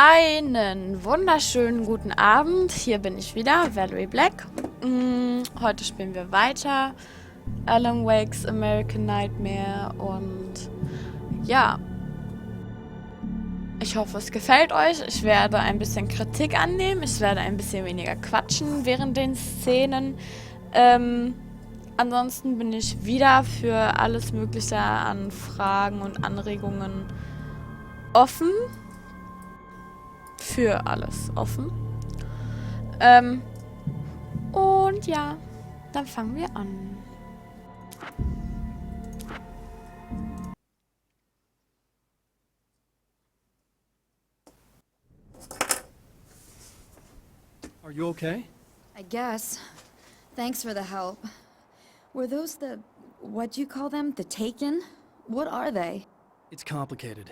Einen wunderschönen guten Abend. Hier bin ich wieder, Valerie Black. Heute spielen wir weiter Alan Wakes American Nightmare und ja, ich hoffe, es gefällt euch. Ich werde ein bisschen Kritik annehmen. Ich werde ein bisschen weniger quatschen während den Szenen. Ansonsten bin ich wieder für alles Mögliche an Fragen und Anregungen offen. Für alles offen. Und ja, dann fangen wir an. Are you okay? I guess. Thanks for the help. Were those what'd you call them? The Taken? What are they? It's complicated.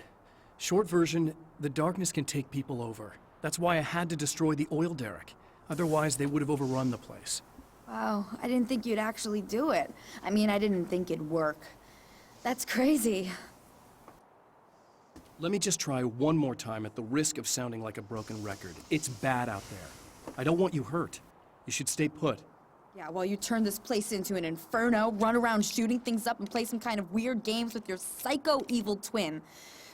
Short version, the darkness can take people over. That's why I had to destroy the oil derrick. Otherwise, they would have overrun the place. Wow, I didn't think you'd actually do it. I mean, I didn't think it'd work. That's crazy. Let me just try one more time at the risk of sounding like a broken record. It's bad out there. I don't want you hurt. You should stay put. Yeah, while you turn this place into an inferno, run around shooting things up and play some kind of weird games with your psycho evil twin.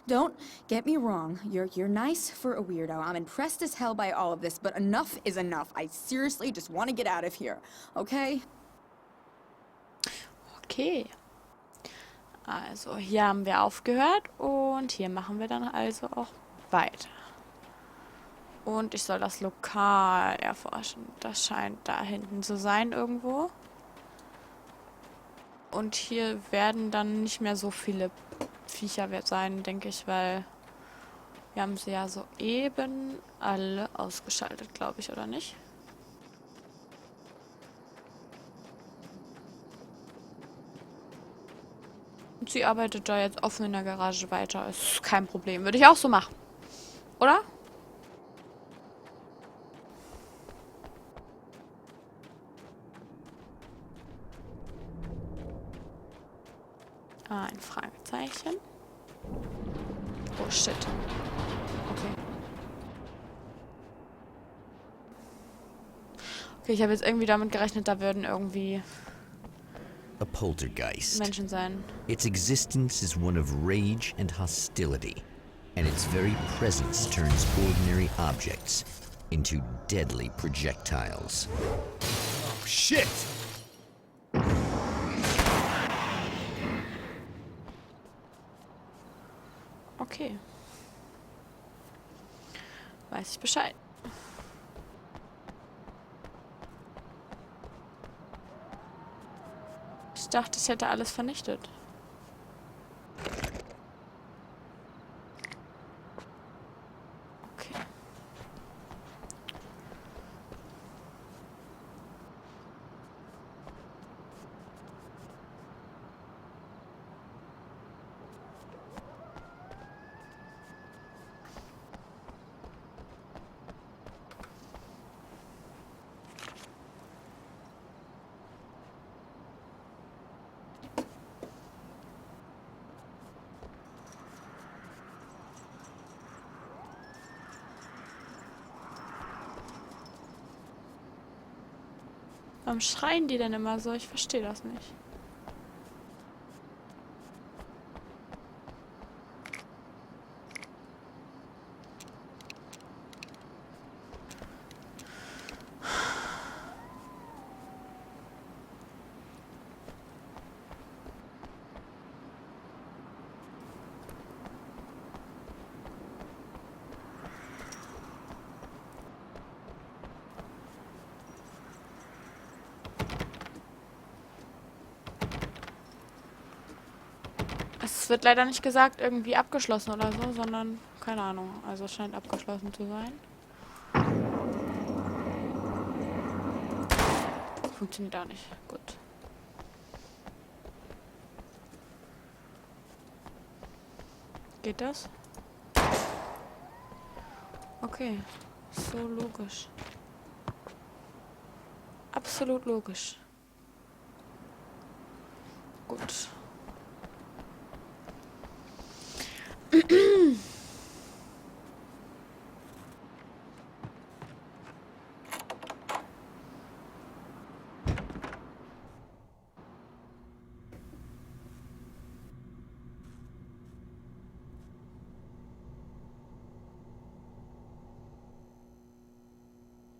Don't get me wrong, you're nice for a weirdo. I'm impressed as hell by all of this, but enough is enough. I seriously just want to get out of here, okay? Okay. Also, hier haben wir aufgehört und hier machen wir dann also auch weiter. Und ich soll das Lokal erforschen. Das scheint da hinten zu sein irgendwo. Und hier werden dann nicht mehr so viele Viecher sein, denke ich, weil wir haben sie ja soeben alle ausgeschaltet, glaube ich, oder nicht? Und sie arbeitet da jetzt offen in der Garage weiter. Ist kein Problem. Würde ich auch so machen. Oder? Ein Fragezeichen. Oh shit. Okay. Okay, ich habe jetzt irgendwie damit gerechnet, da würden irgendwie A poltergeist. Menschen sein. Its existence is one of rage and hostility, and its very presence turns ordinary objects into deadly projectiles. Oh, shit! Okay. Weiß ich Bescheid. Ich dachte, ich hätte alles vernichtet. Okay. Warum schreien die denn immer so? Ich verstehe das nicht. Es wird leider nicht gesagt, irgendwie abgeschlossen oder so, sondern, keine Ahnung, also es scheint abgeschlossen zu sein. Funktioniert auch nicht. Gut. Geht das? Okay. So logisch. Absolut logisch. Gut.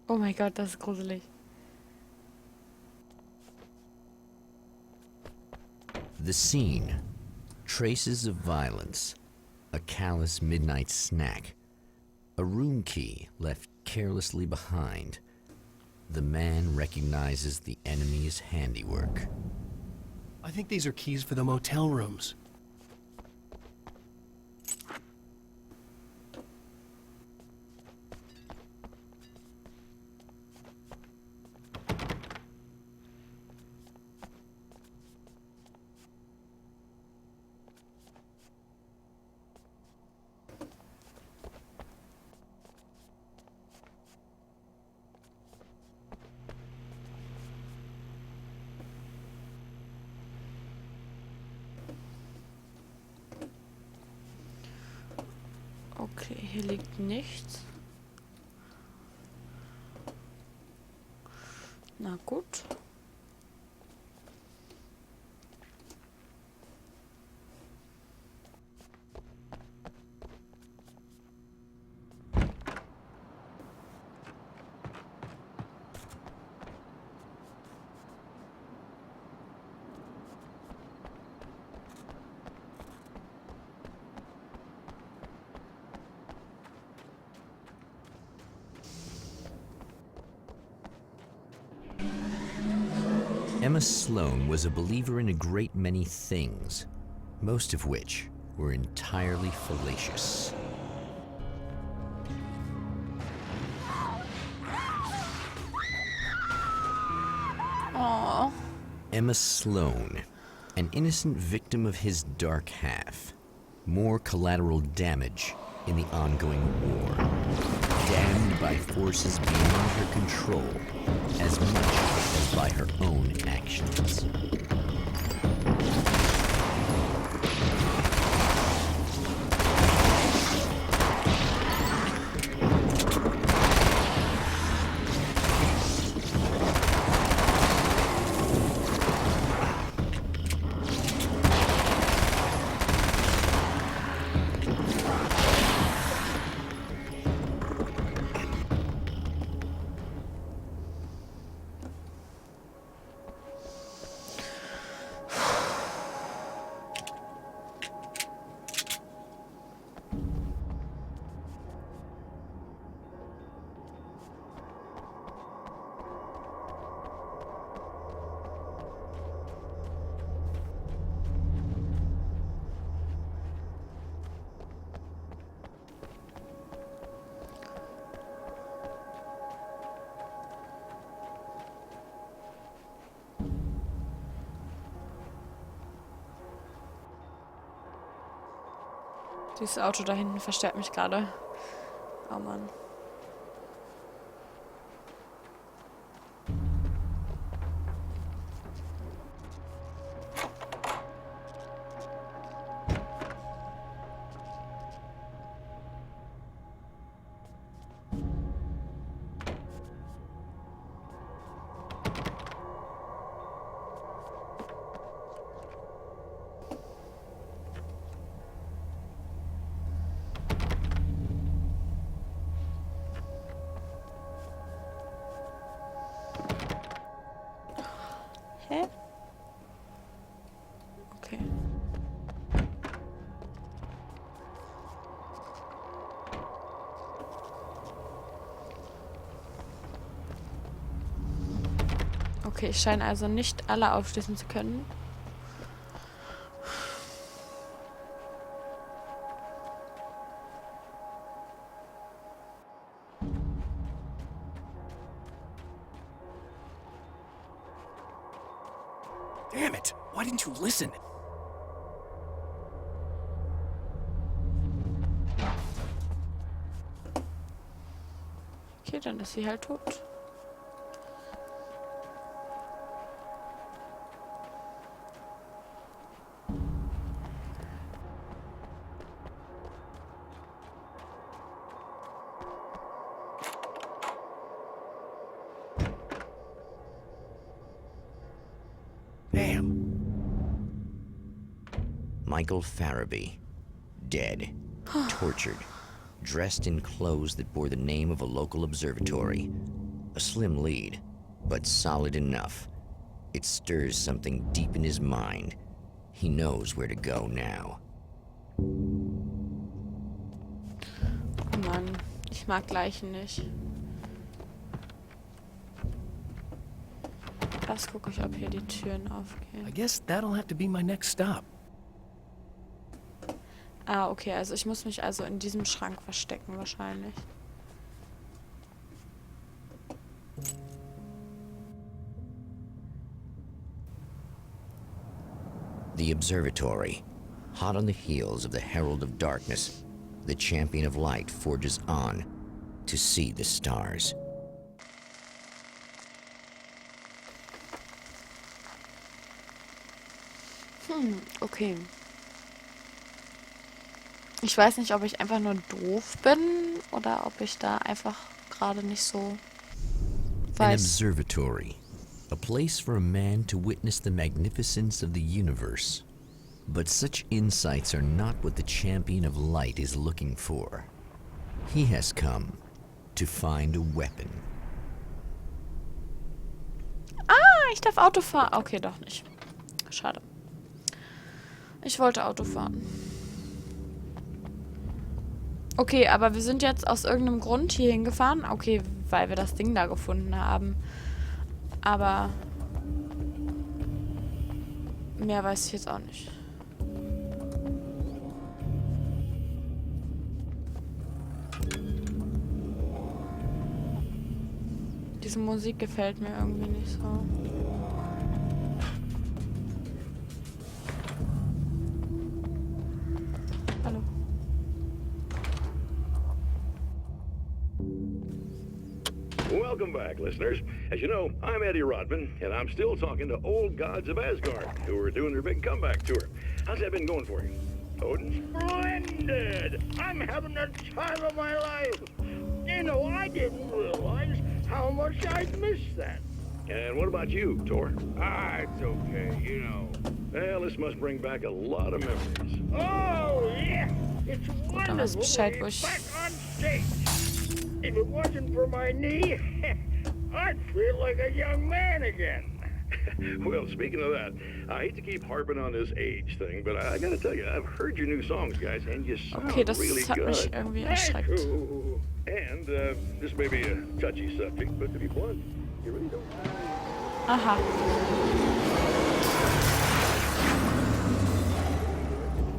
Oh mein Gott, das ist gruselig. The scene. Traces of violence. A callous midnight snack. A room key left carelessly behind. The man recognizes the enemy's handiwork. I think these are keys for the motel rooms. Okay, hier liegt nichts. Na gut. Emma Sloan was a believer in a great many things, most of which were entirely fallacious. Oh. Emma Sloan, an innocent victim of his dark half. More collateral damage in the ongoing war. Damned by forces beyond her control, as much as by her own actions. Dieses Auto da hinten verstärkt mich gerade. Oh Mann. Hä? Okay. Okay, ich scheine also nicht alle aufschließen zu können. Damn it! Why didn't you listen? Okay, dann ist sie halt tot. Damn. Michael Farabee, dead, tortured, dressed in clothes that bore the name of a local observatory. A slim lead, but solid enough. It stirs something deep in his mind. He knows where to go now. Oh Mann, ich mag Leichen nicht. Erst gucke ich, ob hier die Türen I aufgehen. guess that'll have to be my next stop. Ah, okay, also ich muss mich also in diesem Schrank verstecken wahrscheinlich. The observatory. Hot on the heels of the Herald of Darkness, the champion of light forges on to see the stars. Okay. Ich weiß nicht, ob ich einfach nur doof bin oder ob ich da einfach gerade nicht so An weiß. observatory. A place for a man to witness the magnificence of the universe. But such insights are not what the champion of light is looking for. He has come to find a weapon. Ah, ich darf Auto fahren. Okay, doch nicht. Schade. Ich wollte Auto fahren. Okay, aber wir sind jetzt aus irgendeinem Grund hier hingefahren. Okay, weil wir das Ding da gefunden haben. Aber mehr weiß ich jetzt auch nicht. Diese Musik gefällt mir irgendwie nicht so. Hallo. Welcome back, listeners. As you know, I'm Eddie Rodman, and I'm still talking to old gods of Asgard, who are doing their big comeback tour. How's that been going for you? Odin? Splendid! I'm having the time of my life. You know, I didn't realize how much I'd missed that. And what about you, Tor? Ah, it's okay, you know. Well, this must bring back a lot of memories. Oh, yeah! It's wonderful to Bescheid, be wo ich- back on stage. If it wasn't for my knee, I'd feel like a young man again. Well, speaking of that, I hate to keep harping on this age thing, but I gotta tell you, I've heard your new songs, guys, and you sound Okay, das really hat mich good. irgendwie Thank erschreckt. you. And this may be a touchy subject, but to be blunt, you really don't sound... Aha.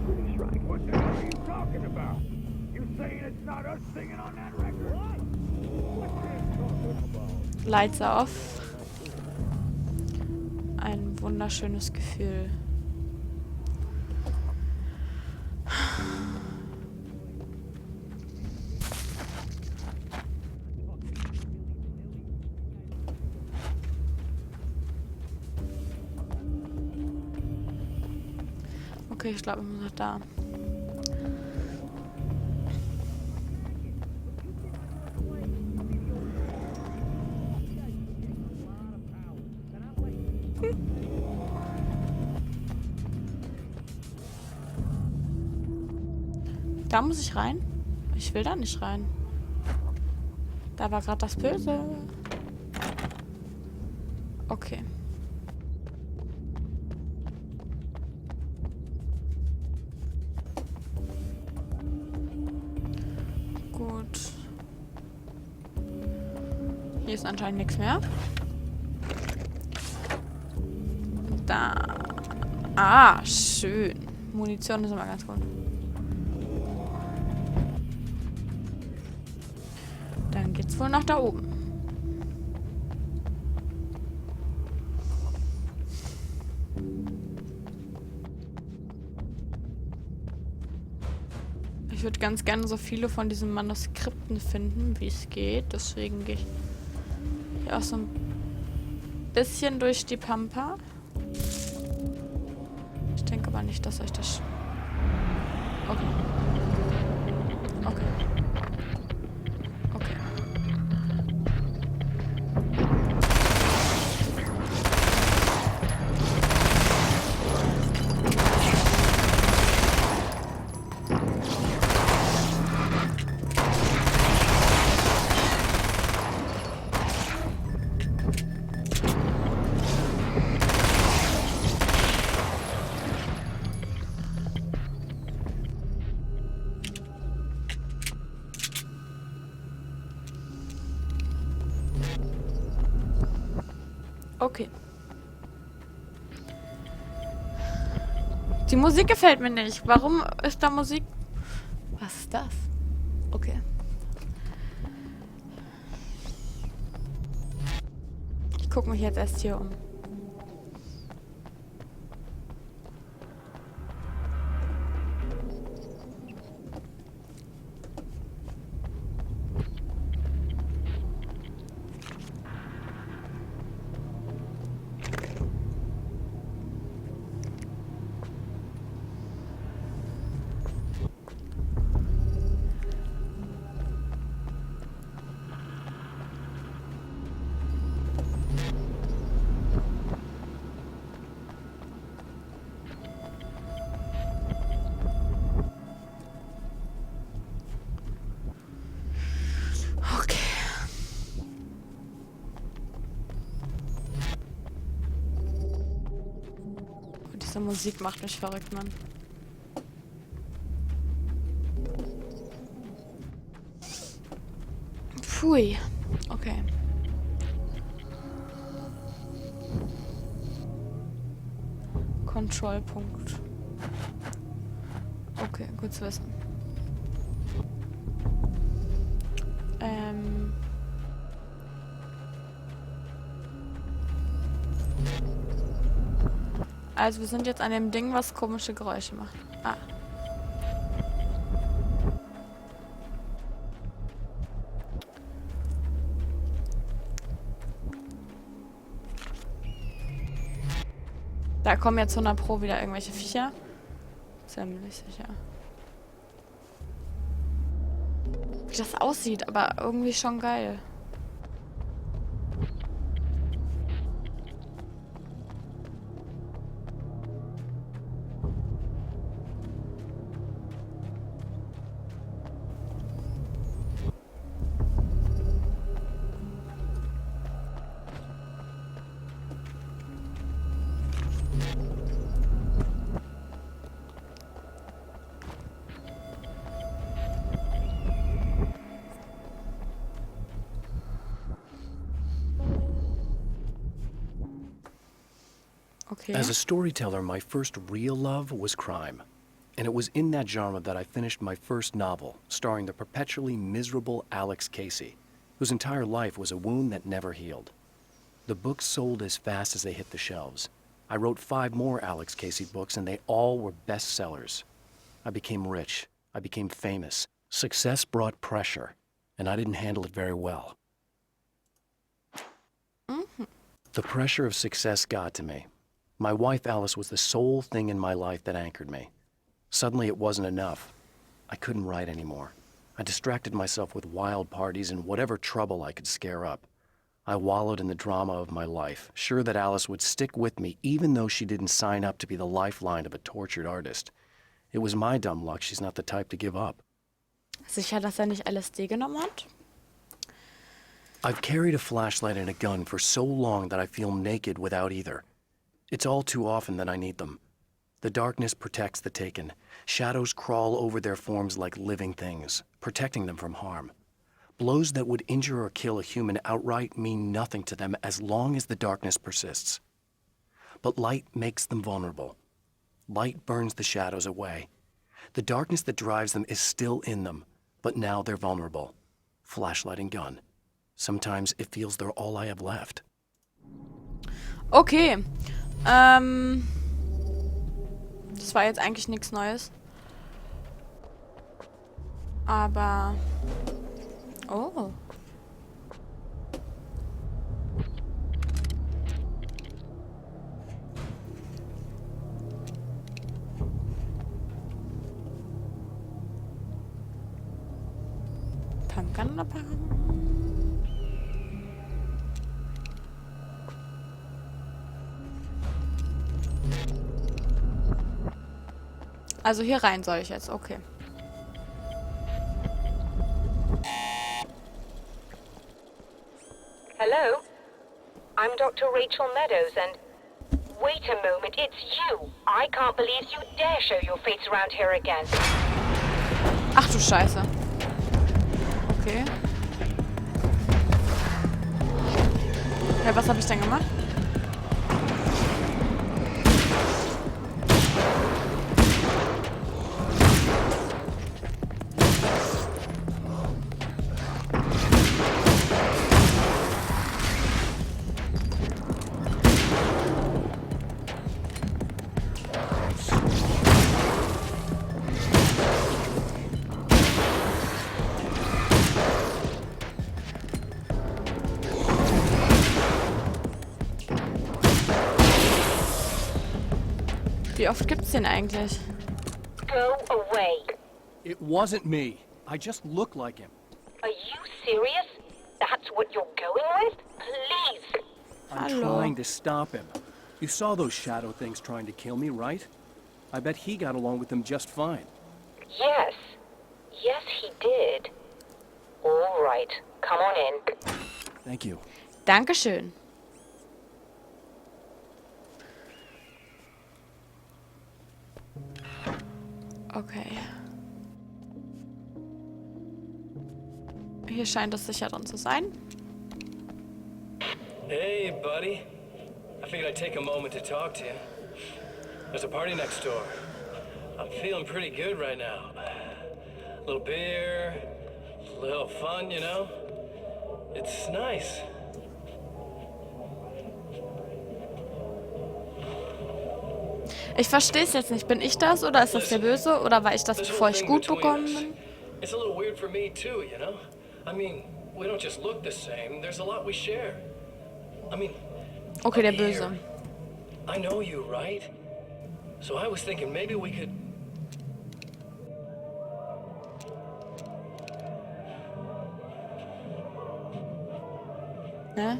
pretty striking. What the hell are you talking about? You saying it's not us singing on that record? What? What's he talking about? Lights are off. Ein wunderschönes Gefühl. Okay, ich glaube, ich muss nach da. Da muss ich rein? Ich will da nicht rein. Da war gerade das Böse. Okay. Gut. Hier ist anscheinend nichts mehr. Da. Ah, schön. Munition ist immer ganz gut. Dann geht's wohl nach da oben. Ich würde ganz gerne so viele von diesen Manuskripten finden, wie es geht. Deswegen gehe ich hier auch so ein bisschen durch die Pampa. Ich denke aber nicht, dass euch das... Okay. Okay. Okay. Okay. Die Musik gefällt mir nicht. Warum ist da Musik? Was ist das? Okay. Ich gucke mich jetzt erst hier um. Diese Musik macht mich verrückt, Mann. Pfui. Okay. Kontrollpunkt. Okay, gut zu wissen. Also wir sind jetzt an dem Ding, was komische Geräusche macht. Ah. Da kommen jetzt 100 Pro wieder irgendwelche Viecher. Ziemlich sicher. Wie das aussieht, aber irgendwie schon geil. Okay. As a storyteller, my first real love was crime. And it was in that genre that I finished my first novel, starring the perpetually miserable Alex Casey, whose entire life was a wound that never healed. The books sold as fast as they hit the shelves. I wrote 5 more Alex Casey books, and they all were bestsellers. I became rich. I became famous. Success brought pressure, and I didn't handle it very well. The pressure of success got to me. My wife Alice was the sole thing in my life that anchored me. Suddenly it wasn't enough. I couldn't write anymore. I distracted myself with wild parties and whatever trouble I could scare up. I wallowed in the drama of my life, sure that Alice would stick with me even though she didn't sign up to be the lifeline of a tortured artist. It was my dumb luck she's not the type to give up. Sicher, dass nicht LSD genommen hat? I've carried a flashlight and a gun for so long that I feel naked without either. It's all too often that I need them. The darkness protects the taken. Shadows crawl over their forms like living things, protecting them from harm. Blows that would injure or kill a human outright mean nothing to them as long as the darkness persists. But light makes them vulnerable. Light burns the shadows away. The darkness that drives them is still in them, but now they're vulnerable. Flashlight and gun. Sometimes it feels they're all I have left. Okay. Das war jetzt eigentlich nichts Neues. Aber... Oh. Pumpgun oder Pumpgun? Also hier rein soll ich jetzt, okay. Hello? I'm Dr. Rachel Meadows and... Wait a moment, it's you! I can't believe you dare show your face around here again. Ach du Scheiße. Okay. Ja, was habe ich denn gemacht? Wie oft gibt's den eigentlich? Go away. It wasn't me. I just look like him. Are you serious? That's what you're going with? Please. I'm Hello. trying to stop him. You saw those shadow things trying to kill me, right? I bet he got along with them just fine. Yes. Yes, he did. All right. Come on in. Thank you. Dankeschön. Okay. Hier scheint es sicher drin zu sein. Hey, buddy. I figured I'd take a moment to talk to you. There's a party next door. I'm feeling pretty good right now. A little beer, a little fun, you know? It's nice. Ich verstehe es jetzt nicht. Bin ich das oder ist das der Böse? Oder war ich das, This bevor whole ich thing gut between bekommen us, bin? it's a little weird for me too, you know? I mean, we don't just look the same. There's a lot we share. I mean, Okay, der up here, Böse. I know you, right? So I was thinking maybe we could... Ne?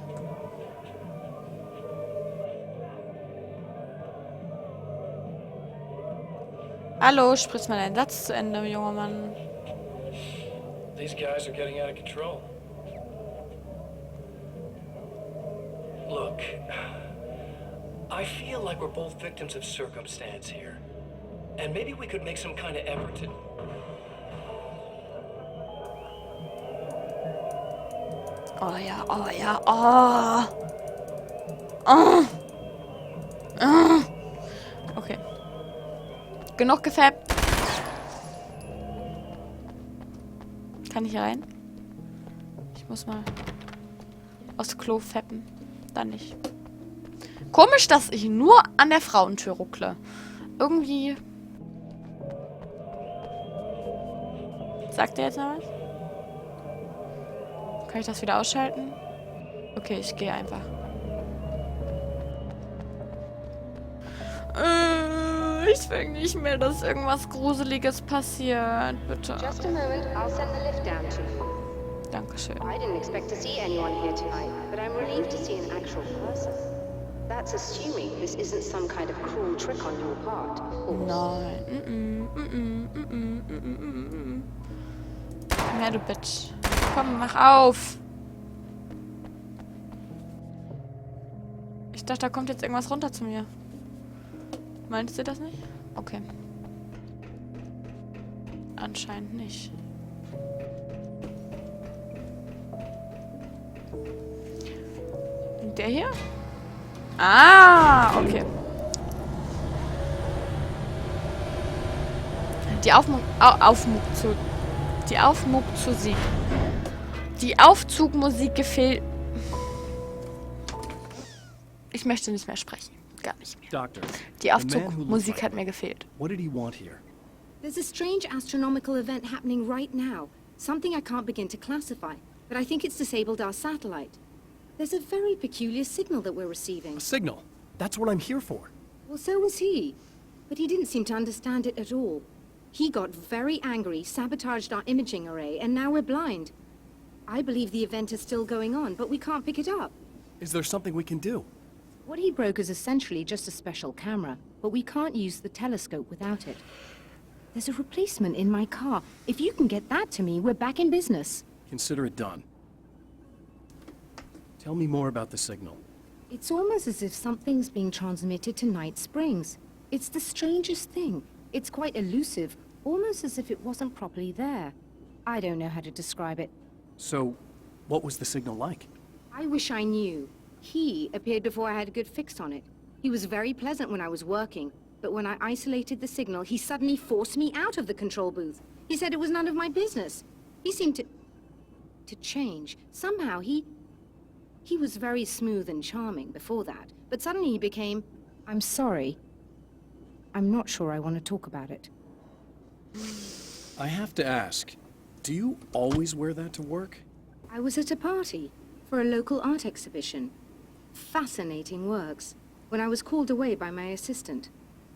Hallo, sprich mal deinen Satz zu Ende, junger Mann. These guys are getting out of control. Look, I feel like we're both victims of circumstance here. And maybe we could make some kind of effort to... Oh ja, oh ja, oh. Oh. Oh. Okay. Genug gefappt. Kann ich hier rein? Ich muss mal aufs Klo fappen. Dann nicht. Komisch, dass ich nur an der Frauentür ruckle. Irgendwie... Sagt er jetzt noch was? Kann ich das wieder ausschalten? Okay, ich gehe einfach. Ich will nicht mehr, dass irgendwas Gruseliges passiert. Bitte. Just a moment, I'll send the lift down to you. Dankeschön. I didn't expect to see anyone here tonight, but I'm relieved to see an actual person. That's assuming this isn't some kind of cruel trick on your part, of course. Nein. Ja, du Bitch. Komm, mach auf. Ich dachte, da kommt jetzt irgendwas runter zu mir. Meinst du das nicht? Okay. Anscheinend nicht. Und der hier? Ah, okay. Die Aufzugmusik gefällt. Ich möchte nicht mehr sprechen. Gar nicht mehr. Doctor, Die the man who looks Aufzugmusik like hat mir gefehlt. what did he want here? There's a strange astronomical event happening right now. Something I can't begin to classify, but I think it's disabled our satellite. There's a very peculiar signal that we're receiving. A signal. That's what I'm here for. Well, so was he. But he didn't seem to understand it at all. He got very angry, sabotaged our imaging array, and now we're blind. I believe the event is still going on, but we can't pick it up. Is there something we can do? What he broke is essentially just a special camera, but we can't use the telescope without it. There's a replacement in my car. If you can get that to me, we're back in business. Consider it done. Tell me more about the signal. It's almost as if something's being transmitted to Night Springs. It's the strangest thing. It's quite elusive, almost as if it wasn't properly there. I don't know how to describe it. So, what was the signal like? I wish I knew. He appeared before I had a good fix on it. He was very pleasant when I was working, but when I isolated the signal, he suddenly forced me out of the control booth. He said it was none of my business. He seemed to change. Somehow he was very smooth and charming before that, but suddenly he became, I'm sorry. I'm not sure I want to talk about it. I have to ask, do you always wear that to work? I was at a party for a local art exhibition. Fascinating works. When I was called away by my assistant.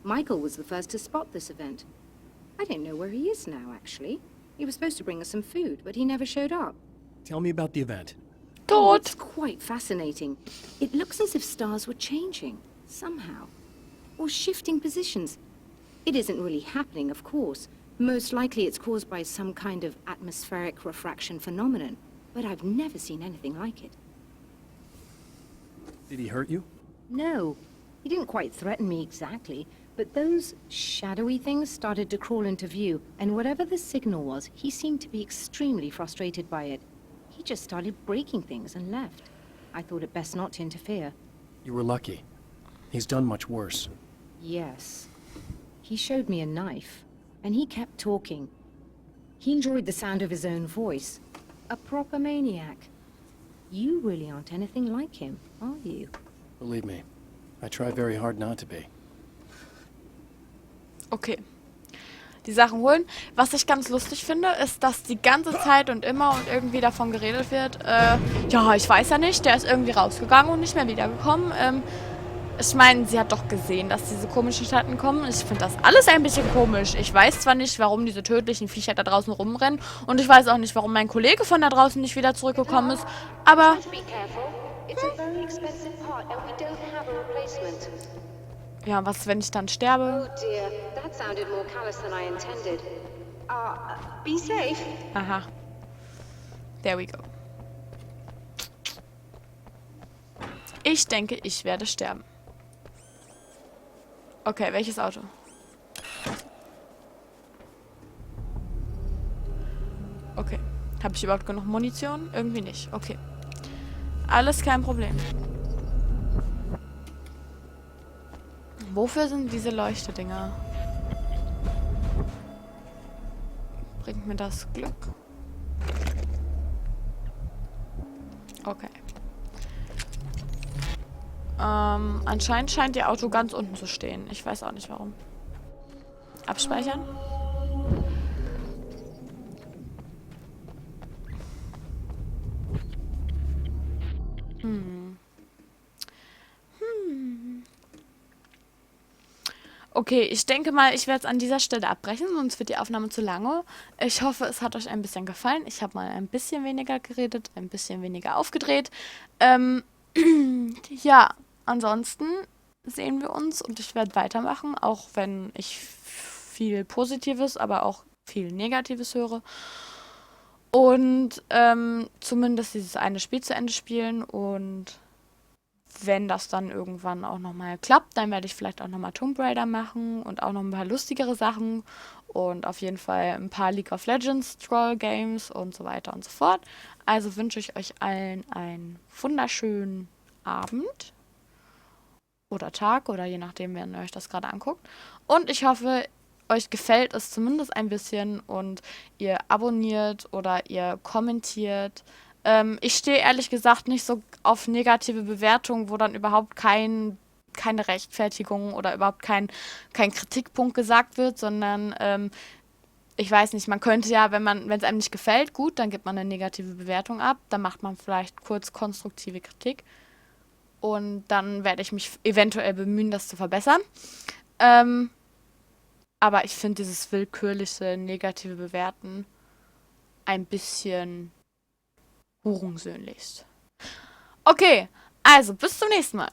Michael was the first to spot this event. I don't know where he is now, actually. He was supposed to bring us some food, but he never showed up. Tell me about the event. Oh, Tot. it's quite fascinating. It looks as if stars were changing, somehow. Or shifting positions. It isn't really happening, of course. Most likely it's caused by some kind of atmospheric refraction phenomenon. But I've never seen anything like it. Did he hurt you? No, he didn't quite threaten me exactly, but those shadowy things started to crawl into view, and whatever the signal was, he seemed to be extremely frustrated by it. He just started breaking things and left. I thought it best not to interfere. You were lucky. He's done much worse. Yes. He showed me a knife, and he kept talking. He enjoyed the sound of his own voice. A proper maniac. You really aren't anything like him, are you? Believe me, I try very hard not to be. Okay. Die Sachen holen. Was ich ganz lustig finde, ist, dass die ganze Zeit und immer und irgendwie davon geredet wird, ja, ich weiß ja nicht, der ist irgendwie rausgegangen und nicht mehr wiedergekommen. Ich meine, sie hat doch gesehen, dass diese komischen Schatten kommen. Ich finde das alles ein bisschen komisch. Ich weiß zwar nicht, warum diese tödlichen Viecher da draußen rumrennen und ich weiß auch nicht, warum mein Kollege von da draußen nicht wieder zurückgekommen ist, aber... Ja, was, wenn ich dann sterbe? Oh dear, that sounded more callous than I intended. Be safe. Aha. There we go. Ich denke, ich werde sterben. Okay, welches Auto? Okay. Habe ich überhaupt genug Munition? Irgendwie nicht. Okay. Alles kein Problem. Wofür sind diese Leuchtedinger? Bringt mir das Glück? Okay. Anscheinend scheint ihr Auto ganz unten zu stehen. Ich weiß auch nicht warum. Abspeichern? Okay, ich denke mal, ich werde es an dieser Stelle abbrechen, sonst wird die Aufnahme zu lange. Ich hoffe, es hat euch ein bisschen gefallen. Ich habe mal ein bisschen weniger geredet, ein bisschen weniger aufgedreht. Ja, ansonsten sehen wir uns und ich werde weitermachen, auch wenn ich viel Positives, aber auch viel Negatives höre. Und zumindest dieses eine Spiel zu Ende spielen und wenn das dann irgendwann auch nochmal klappt, dann werde ich vielleicht auch nochmal Tomb Raider machen und auch noch ein paar lustigere Sachen und auf jeden Fall ein paar League of Legends Troll Games und so weiter und so fort. Also wünsche ich euch allen einen wunderschönen Abend oder Tag oder je nachdem, wenn ihr euch das gerade anguckt. Und ich hoffe, euch gefällt es zumindest ein bisschen und ihr abonniert oder ihr kommentiert. Ich stehe ehrlich gesagt nicht so auf negative Bewertungen, wo dann überhaupt keine Rechtfertigung oder überhaupt kein Kritikpunkt gesagt wird, sondern ich weiß nicht, man könnte ja, wenn es einem nicht gefällt, gut, dann gibt man eine negative Bewertung ab, dann macht man vielleicht kurz konstruktive Kritik und dann werde ich mich eventuell bemühen, das zu verbessern. Aber ich finde dieses willkürliche negative Bewerten ein bisschen hurensöhnlichst. Okay, also bis zum nächsten Mal.